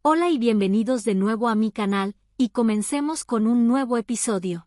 Hola y bienvenidos de nuevo a mi canal, y comencemos con un nuevo episodio.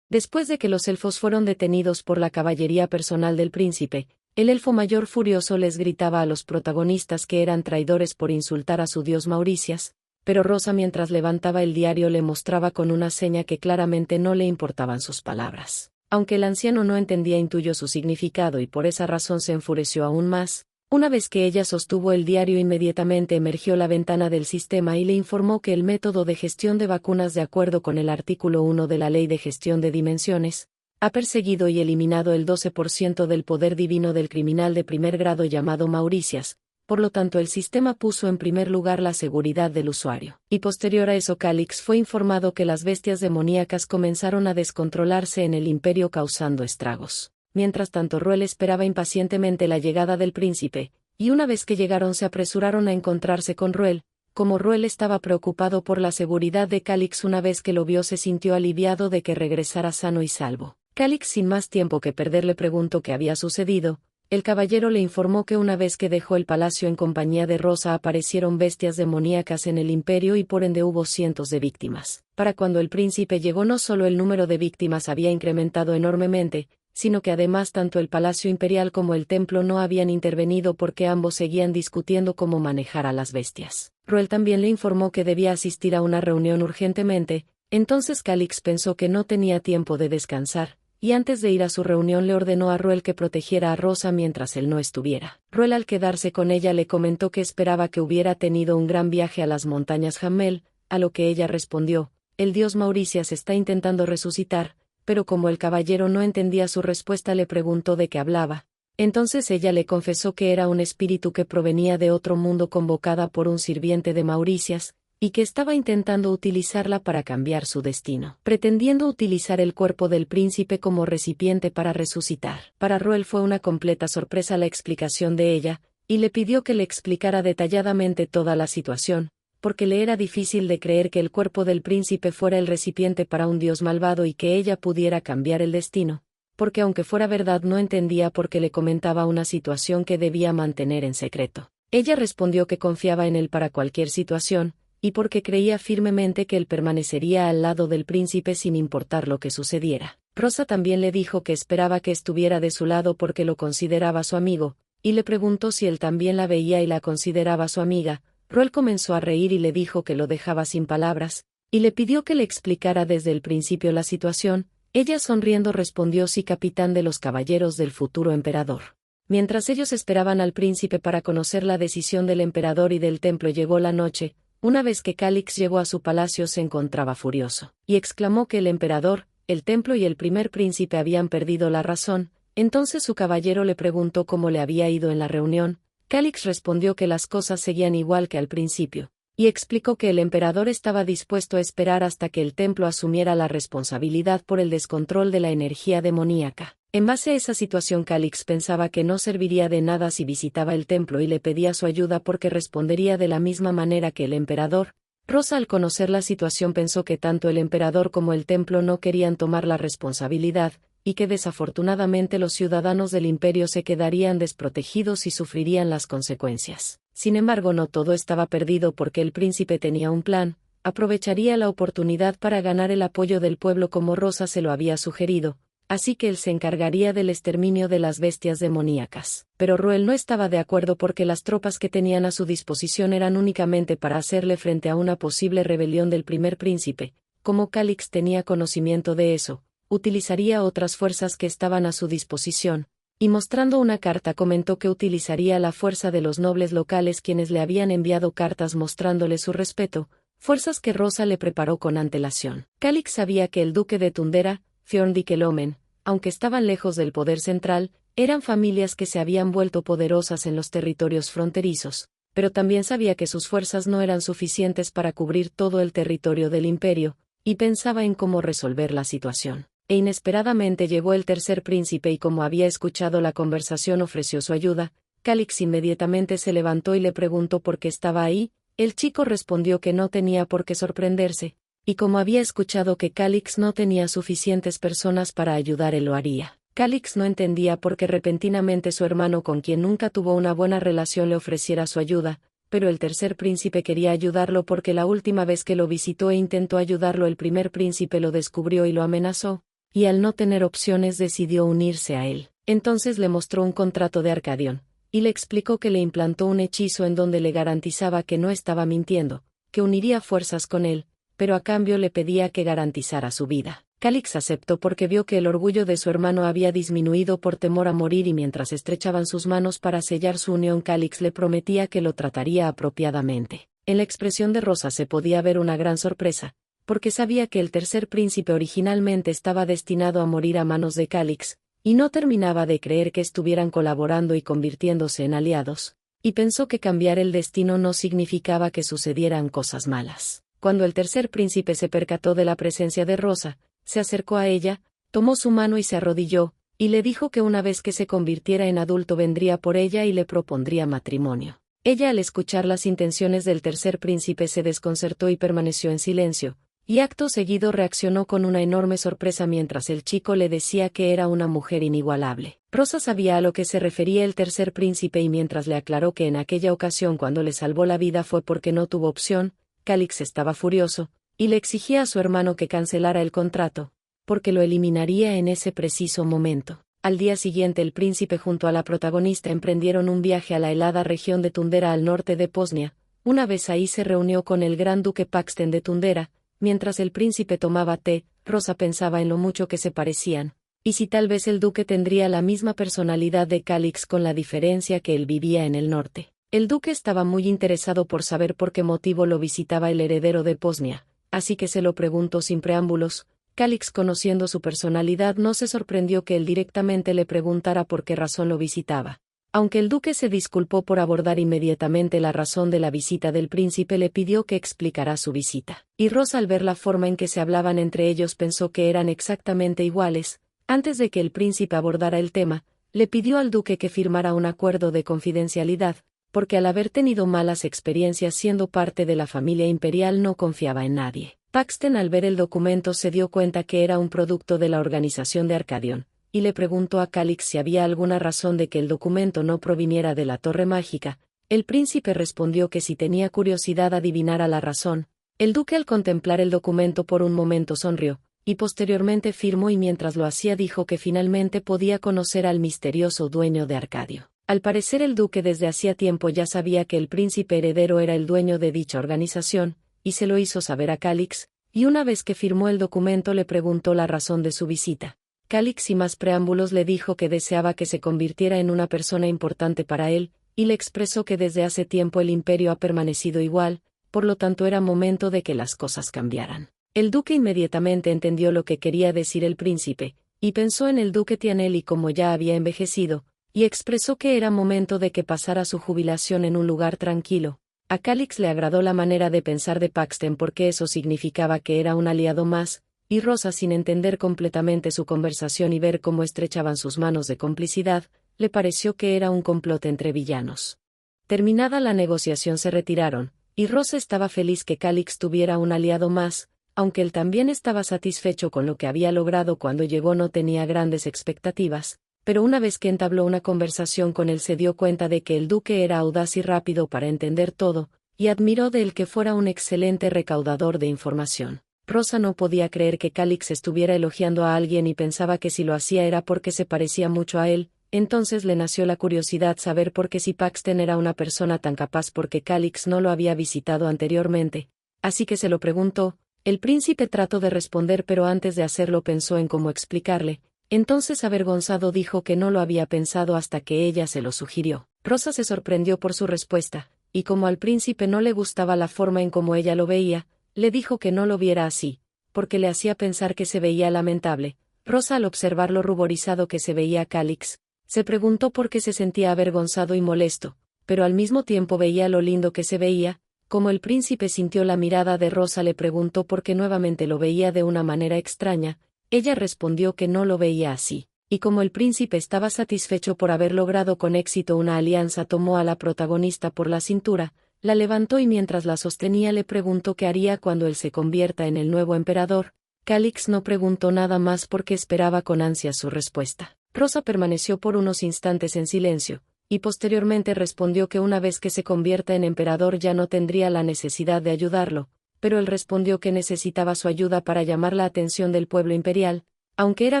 Después de que los elfos fueron detenidos por la caballería personal del príncipe, el elfo mayor furioso les gritaba a los protagonistas que eran traidores por insultar a su dios Mauricias, pero Rosa mientras levantaba el diario le mostraba con una seña que claramente no le importaban sus palabras. Aunque el anciano no entendía, intuyó su significado y por esa razón se enfureció aún más. Una vez que ella sostuvo el diario, inmediatamente emergió la ventana del sistema y le informó que el método de gestión de vacunas, de acuerdo con el artículo 1 de la Ley de Gestión de Dimensiones, ha perseguido y eliminado el 12% del poder divino del criminal de primer grado llamado Mauricias. Por lo tanto, el sistema puso en primer lugar la seguridad del usuario. Y posterior a eso, Calix fue informado que las bestias demoníacas comenzaron a descontrolarse en el imperio, causando estragos. Mientras tanto, Ruel esperaba impacientemente la llegada del príncipe, y una vez que llegaron se apresuraron a encontrarse con Ruel. Como Ruel estaba preocupado por la seguridad de Calix, una vez que lo vio se sintió aliviado de que regresara sano y salvo. Calix, sin más tiempo que perder, le preguntó qué había sucedido. El caballero le informó que una vez que dejó el palacio en compañía de Rosa aparecieron bestias demoníacas en el imperio y por ende hubo cientos de víctimas. Para cuando el príncipe llegó, no solo el número de víctimas había incrementado enormemente, sino que además tanto el Palacio Imperial como el templo no habían intervenido porque ambos seguían discutiendo cómo manejar a las bestias. Ruel también le informó que debía asistir a una reunión urgentemente. Entonces Calix pensó que no tenía tiempo de descansar, y antes de ir a su reunión le ordenó a Ruel que protegiera a Rosa mientras él no estuviera. Ruel, al quedarse con ella, le comentó que esperaba que hubiera tenido un gran viaje a las montañas Jamel, a lo que ella respondió: el dios Mauricias está intentando resucitar. Pero como el caballero no entendía su respuesta, le preguntó de qué hablaba. Entonces ella le confesó que era un espíritu que provenía de otro mundo, convocada por un sirviente de Mauricias, y que estaba intentando utilizarla para cambiar su destino, pretendiendo utilizar el cuerpo del príncipe como recipiente para resucitar. Para Ruel fue una completa sorpresa la explicación de ella, y le pidió que le explicara detalladamente toda la situación, porque le era difícil de creer que el cuerpo del príncipe fuera el recipiente para un dios malvado y que ella pudiera cambiar el destino, porque aunque fuera verdad no entendía por qué le comentaba una situación que debía mantener en secreto. Ella respondió que confiaba en él para cualquier situación, y porque creía firmemente que él permanecería al lado del príncipe sin importar lo que sucediera. Rosa también le dijo que esperaba que estuviera de su lado porque lo consideraba su amigo, y le preguntó si él también la veía y la consideraba su amiga. Ruel comenzó a reír y le dijo que lo dejaba sin palabras, y le pidió que le explicara desde el principio la situación. Ella, sonriendo, respondió: sí, capitán de los caballeros del futuro emperador. Mientras ellos esperaban al príncipe para conocer la decisión del emperador y del templo, llegó la noche. Una vez que Calix llegó a su palacio se encontraba furioso, y exclamó que el emperador, el templo y el primer príncipe habían perdido la razón. Entonces su caballero le preguntó cómo le había ido en la reunión. Calix respondió que las cosas seguían igual que al principio, y explicó que el emperador estaba dispuesto a esperar hasta que el templo asumiera la responsabilidad por el descontrol de la energía demoníaca. En base a esa situación, Calix pensaba que no serviría de nada si visitaba el templo y le pedía su ayuda porque respondería de la misma manera que el emperador. Rosa, al conocer la situación, pensó que tanto el emperador como el templo no querían tomar la responsabilidad, y que desafortunadamente los ciudadanos del imperio se quedarían desprotegidos y sufrirían las consecuencias. Sin embargo, no todo estaba perdido porque el príncipe tenía un plan. Aprovecharía la oportunidad para ganar el apoyo del pueblo como Rosa se lo había sugerido, así que él se encargaría del exterminio de las bestias demoníacas. Pero Ruel no estaba de acuerdo porque las tropas que tenían a su disposición eran únicamente para hacerle frente a una posible rebelión del primer príncipe. Como Calix tenía conocimiento de eso, utilizaría otras fuerzas que estaban a su disposición, y mostrando una carta comentó que utilizaría la fuerza de los nobles locales, quienes le habían enviado cartas mostrándole su respeto, fuerzas que Rosa le preparó con antelación. Calix sabía que el duque de Tundera, Fjorn y Kelomen, aunque estaban lejos del poder central, eran familias que se habían vuelto poderosas en los territorios fronterizos, pero también sabía que sus fuerzas no eran suficientes para cubrir todo el territorio del imperio, y pensaba en cómo resolver la situación. Inesperadamente llegó el tercer príncipe y, como había escuchado la conversación, ofreció su ayuda. Calix inmediatamente se levantó y le preguntó por qué estaba ahí. El chico respondió que no tenía por qué sorprenderse, y como había escuchado que Calix no tenía suficientes personas para ayudar, él lo haría. Calix no entendía por qué repentinamente su hermano, con quien nunca tuvo una buena relación, le ofreciera su ayuda, pero el tercer príncipe quería ayudarlo porque la última vez que lo visitó e intentó ayudarlo el primer príncipe lo descubrió y lo amenazó, y al no tener opciones decidió unirse a él. Entonces le mostró un contrato de Arcadion, y le explicó que le implantó un hechizo en donde le garantizaba que no estaba mintiendo, que uniría fuerzas con él, pero a cambio le pedía que garantizara su vida. Calix aceptó porque vio que el orgullo de su hermano había disminuido por temor a morir y mientras estrechaban sus manos para sellar su unión Calix le prometía que lo trataría apropiadamente. En la expresión de Rosa se podía ver una gran sorpresa, porque sabía que el tercer príncipe originalmente estaba destinado a morir a manos de Calix, y no terminaba de creer que estuvieran colaborando y convirtiéndose en aliados, y pensó que cambiar el destino no significaba que sucedieran cosas malas. Cuando el tercer príncipe se percató de la presencia de Rosa, se acercó a ella, tomó su mano y se arrodilló, y le dijo que una vez que se convirtiera en adulto vendría por ella y le propondría matrimonio. Ella al escuchar las intenciones del tercer príncipe se desconcertó y permaneció en silencio, y acto seguido reaccionó con una enorme sorpresa mientras el chico le decía que era una mujer inigualable. Rosa sabía a lo que se refería el tercer príncipe y mientras le aclaró que en aquella ocasión cuando le salvó la vida fue porque no tuvo opción, Calix estaba furioso, y le exigía a su hermano que cancelara el contrato, porque lo eliminaría en ese preciso momento. Al día siguiente el príncipe junto a la protagonista emprendieron un viaje a la helada región de Tundera al norte de Posnia. Una vez ahí se reunió con el gran duque Paxten de Tundera, mientras el príncipe tomaba té, Rosa pensaba en lo mucho que se parecían, y si tal vez el duque tendría la misma personalidad de Calix con la diferencia que él vivía en el norte. El duque estaba muy interesado por saber por qué motivo lo visitaba el heredero de Posnia, así que se lo preguntó sin preámbulos. Calix, conociendo su personalidad, no se sorprendió que él directamente le preguntara por qué razón lo visitaba. Aunque el duque se disculpó por abordar inmediatamente la razón de la visita del príncipe, le pidió que explicara su visita. Y Rosa, al ver la forma en que se hablaban entre ellos, pensó que eran exactamente iguales. Antes de que el príncipe abordara el tema, le pidió al duque que firmara un acuerdo de confidencialidad, porque al haber tenido malas experiencias siendo parte de la familia imperial no confiaba en nadie. Paxten al ver el documento se dio cuenta que era un producto de la organización de Arcadion, y le preguntó a Calix si había alguna razón de que el documento no proviniera de la Torre Mágica. El príncipe respondió que si tenía curiosidad adivinara la razón. El duque al contemplar el documento por un momento sonrió, y posteriormente firmó y mientras lo hacía dijo que finalmente podía conocer al misterioso dueño de Arcadio. Al parecer el duque desde hacía tiempo ya sabía que el príncipe heredero era el dueño de dicha organización, y se lo hizo saber a Calix, y una vez que firmó el documento le preguntó la razón de su visita. Calix sin más preámbulos le dijo que deseaba que se convirtiera en una persona importante para él, y le expresó que desde hace tiempo el imperio ha permanecido igual, por lo tanto era momento de que las cosas cambiaran. El duque inmediatamente entendió lo que quería decir el príncipe, y pensó en el duque Tianelli como ya había envejecido, y expresó que era momento de que pasara su jubilación en un lugar tranquilo. A Calix le agradó la manera de pensar de Paxten porque eso significaba que era un aliado más, y Rosa, sin entender completamente su conversación y ver cómo estrechaban sus manos de complicidad, le pareció que era un complot entre villanos. Terminada la negociación se retiraron, y Rosa estaba feliz que Calix tuviera un aliado más, aunque él también estaba satisfecho con lo que había logrado cuando llegó no tenía grandes expectativas. Pero una vez que entabló una conversación con él se dio cuenta de que el duque era audaz y rápido para entender todo, y admiró de él que fuera un excelente recaudador de información. Rosa no podía creer que Calix estuviera elogiando a alguien y pensaba que si lo hacía era porque se parecía mucho a él, entonces le nació la curiosidad saber por qué si Paxten era una persona tan capaz porque Calix no lo había visitado anteriormente, así que se lo preguntó. El príncipe trató de responder pero antes de hacerlo pensó en cómo explicarle. Entonces avergonzado dijo que no lo había pensado hasta que ella se lo sugirió. Rosa se sorprendió por su respuesta, y como al príncipe no le gustaba la forma en cómo ella lo veía, le dijo que no lo viera así, porque le hacía pensar que se veía lamentable. Rosa al observar lo ruborizado que se veía Calix, se preguntó por qué se sentía avergonzado y molesto, pero al mismo tiempo veía lo lindo que se veía. Como el príncipe sintió la mirada de Rosa le preguntó por qué nuevamente lo veía de una manera extraña. Ella respondió que no lo veía así, y como el príncipe estaba satisfecho por haber logrado con éxito una alianza tomó a la protagonista por la cintura, la levantó y mientras la sostenía le preguntó qué haría cuando él se convierta en el nuevo emperador. Calix no preguntó nada más porque esperaba con ansias su respuesta. Rosa permaneció por unos instantes en silencio, y posteriormente respondió que una vez que se convierta en emperador ya no tendría la necesidad de ayudarlo, pero él respondió que necesitaba su ayuda para llamar la atención del pueblo imperial. Aunque era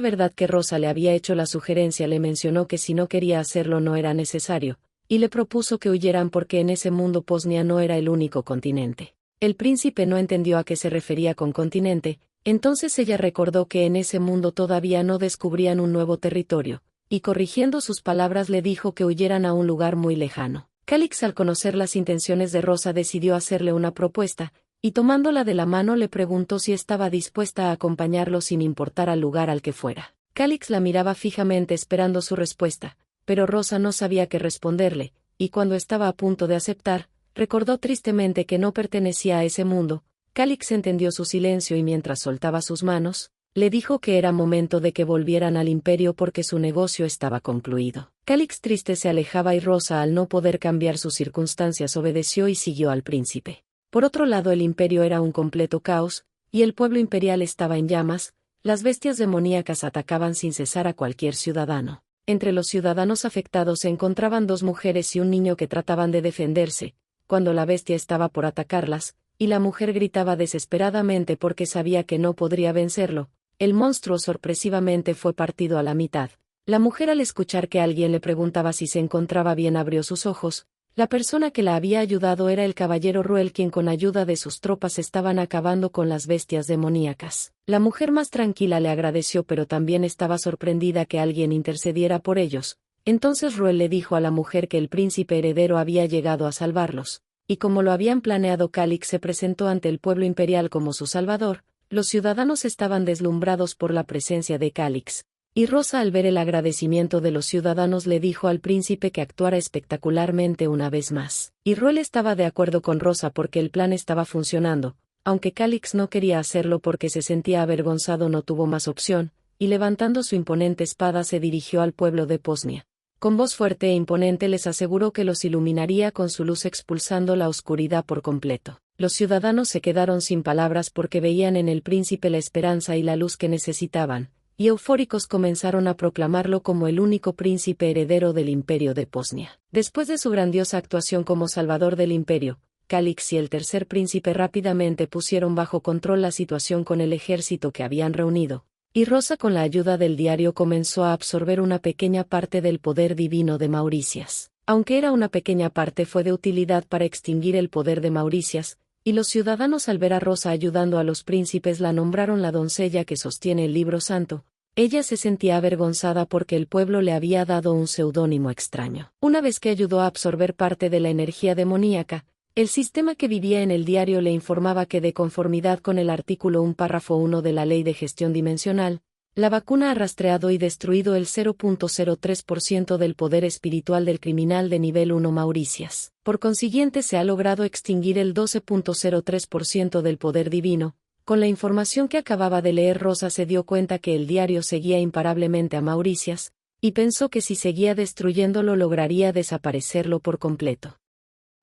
verdad que Rosa le había hecho la sugerencia, le mencionó que si no quería hacerlo no era necesario, y le propuso que huyeran porque en ese mundo Posnia no era el único continente. El príncipe no entendió a qué se refería con continente, entonces ella recordó que en ese mundo todavía no descubrían un nuevo territorio, y corrigiendo sus palabras le dijo que huyeran a un lugar muy lejano. Calix, al conocer las intenciones de Rosa, decidió hacerle una propuesta, y tomándola de la mano le preguntó si estaba dispuesta a acompañarlo sin importar al lugar al que fuera. Calix la miraba fijamente esperando su respuesta, pero Rosa no sabía qué responderle, y cuando estaba a punto de aceptar, recordó tristemente que no pertenecía a ese mundo. Calix entendió su silencio y mientras soltaba sus manos, le dijo que era momento de que volvieran al imperio porque su negocio estaba concluido. Calix triste se alejaba y Rosa, al no poder cambiar sus circunstancias, obedeció y siguió al príncipe. Por otro lado, el imperio era un completo caos, y el pueblo imperial estaba en llamas. Las bestias demoníacas atacaban sin cesar a cualquier ciudadano. Entre los ciudadanos afectados se encontraban 2 mujeres y un niño que trataban de defenderse, cuando la bestia estaba por atacarlas, y la mujer gritaba desesperadamente porque sabía que no podría vencerlo. El monstruo sorpresivamente fue partido a la mitad. La mujer, al escuchar que alguien le preguntaba si se encontraba bien, abrió sus ojos. La persona que la había ayudado era el caballero Ruel, quien con ayuda de sus tropas estaban acabando con las bestias demoníacas. La mujer, más tranquila, le agradeció, pero también estaba sorprendida que alguien intercediera por ellos. Entonces Ruel le dijo a la mujer que el príncipe heredero había llegado a salvarlos, y como lo habían planeado, Calix se presentó ante el pueblo imperial como su salvador. Los ciudadanos estaban deslumbrados por la presencia de Calix, y Rosa, al ver el agradecimiento de los ciudadanos, le dijo al príncipe que actuara espectacularmente una vez más. Y Ruel estaba de acuerdo con Rosa porque el plan estaba funcionando. Aunque Calix no quería hacerlo porque se sentía avergonzado, no tuvo más opción, y levantando su imponente espada se dirigió al pueblo de Posnia. Con voz fuerte e imponente les aseguró que los iluminaría con su luz, expulsando la oscuridad por completo. Los ciudadanos se quedaron sin palabras porque veían en el príncipe la esperanza y la luz que necesitaban, y eufóricos comenzaron a proclamarlo como el único príncipe heredero del imperio de Posnia. Después de su grandiosa actuación como salvador del imperio, Calix y el tercer príncipe rápidamente pusieron bajo control la situación con el ejército que habían reunido, y Rosa, con la ayuda del diario, comenzó a absorber una pequeña parte del poder divino de Mauricias. Aunque era una pequeña parte, fue de utilidad para extinguir el poder de Mauricias, y los ciudadanos, al ver a Rosa ayudando a los príncipes, la nombraron la doncella que sostiene el libro santo. Ella se sentía avergonzada porque el pueblo le había dado un seudónimo extraño. Una vez que ayudó a absorber parte de la energía demoníaca, el sistema que vivía en el diario le informaba que, de conformidad con el artículo 1 párrafo 1 de la Ley de Gestión Dimensional, la vacuna ha rastreado y destruido el 0.03% del poder espiritual del criminal de nivel 1 Mauricias. Por consiguiente, se ha logrado extinguir el 12.03% del poder divino. Con la información que acababa de leer, Rosa se dio cuenta que el diario seguía imparablemente a Mauricias, y pensó que si seguía destruyéndolo lograría desaparecerlo por completo.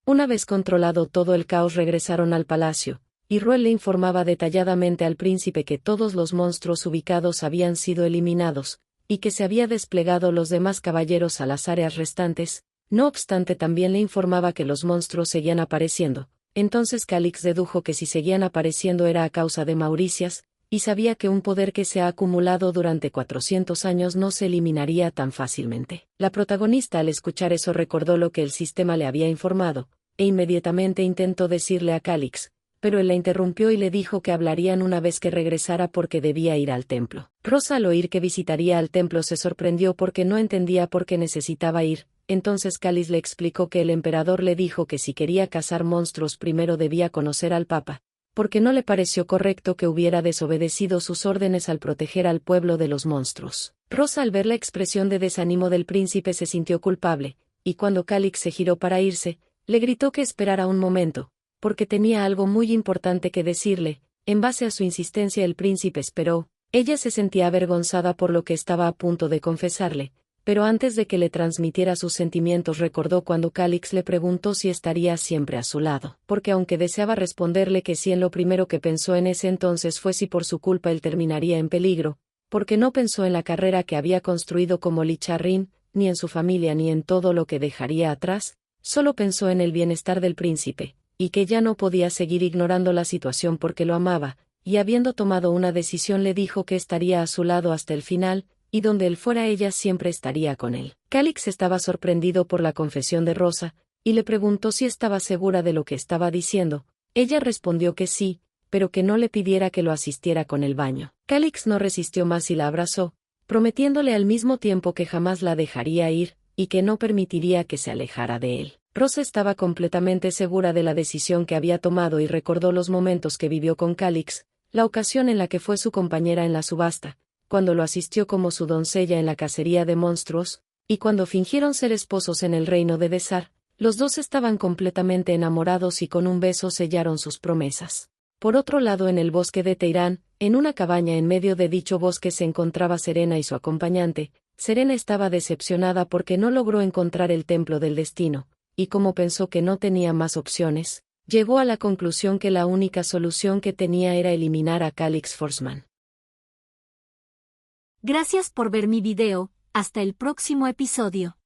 Una vez controlado todo el caos, regresaron al palacio, y Ruel le informaba detalladamente al príncipe que todos los monstruos ubicados habían sido eliminados, y que se había desplegado los demás caballeros a las áreas restantes. No obstante, también le informaba que los monstruos seguían apareciendo. Entonces Calix dedujo que si seguían apareciendo era a causa de Mauricias, y sabía que un poder que se ha acumulado durante 400 años no se eliminaría tan fácilmente. La protagonista, al escuchar eso, recordó lo que el sistema le había informado, e inmediatamente intentó decirle a Calix, pero él la interrumpió y le dijo que hablarían una vez que regresara porque debía ir al templo. Rosa, al oír que visitaría al templo, se sorprendió porque no entendía por qué necesitaba ir. Entonces Calix le explicó que el emperador le dijo que si quería cazar monstruos primero debía conocer al Papa, porque no le pareció correcto que hubiera desobedecido sus órdenes al proteger al pueblo de los monstruos. Rosa, al ver la expresión de desánimo del príncipe, se sintió culpable, y cuando Calix se giró para irse, le gritó que esperara un momento, porque tenía algo muy importante que decirle. En base a su insistencia, el príncipe esperó. Ella se sentía avergonzada por lo que estaba a punto de confesarle, pero antes de que le transmitiera sus sentimientos recordó cuando Calix le preguntó si estaría siempre a su lado, porque aunque deseaba responderle que sí, en lo primero que pensó en ese entonces fue si por su culpa él terminaría en peligro, porque no pensó en la carrera que había construido como Licharrin, ni en su familia ni en todo lo que dejaría atrás, solo pensó en el bienestar del príncipe, y que ya no podía seguir ignorando la situación porque lo amaba, y habiendo tomado una decisión le dijo que estaría a su lado hasta el final, y donde él fuera ella siempre estaría con él. Calix estaba sorprendido por la confesión de Rosa, y le preguntó si estaba segura de lo que estaba diciendo. Ella respondió que sí, pero que no le pidiera que lo asistiera con el baño. Calix no resistió más y la abrazó, prometiéndole al mismo tiempo que jamás la dejaría ir, y que no permitiría que se alejara de él. Rosa estaba completamente segura de la decisión que había tomado y recordó los momentos que vivió con Calix, la ocasión en la que fue su compañera en la subasta, cuando lo asistió como su doncella en la cacería de monstruos, y cuando fingieron ser esposos en el reino de Desar. Los dos estaban completamente enamorados y con un beso sellaron sus promesas. Por otro lado, en el bosque de Teirán, en una cabaña en medio de dicho bosque se encontraba Serena y su acompañante. Serena estaba decepcionada porque no logró encontrar el templo del destino, y como pensó que no tenía más opciones, llegó a la conclusión que la única solución que tenía era eliminar a Calix Forsman. Gracias por ver mi video, hasta el próximo episodio.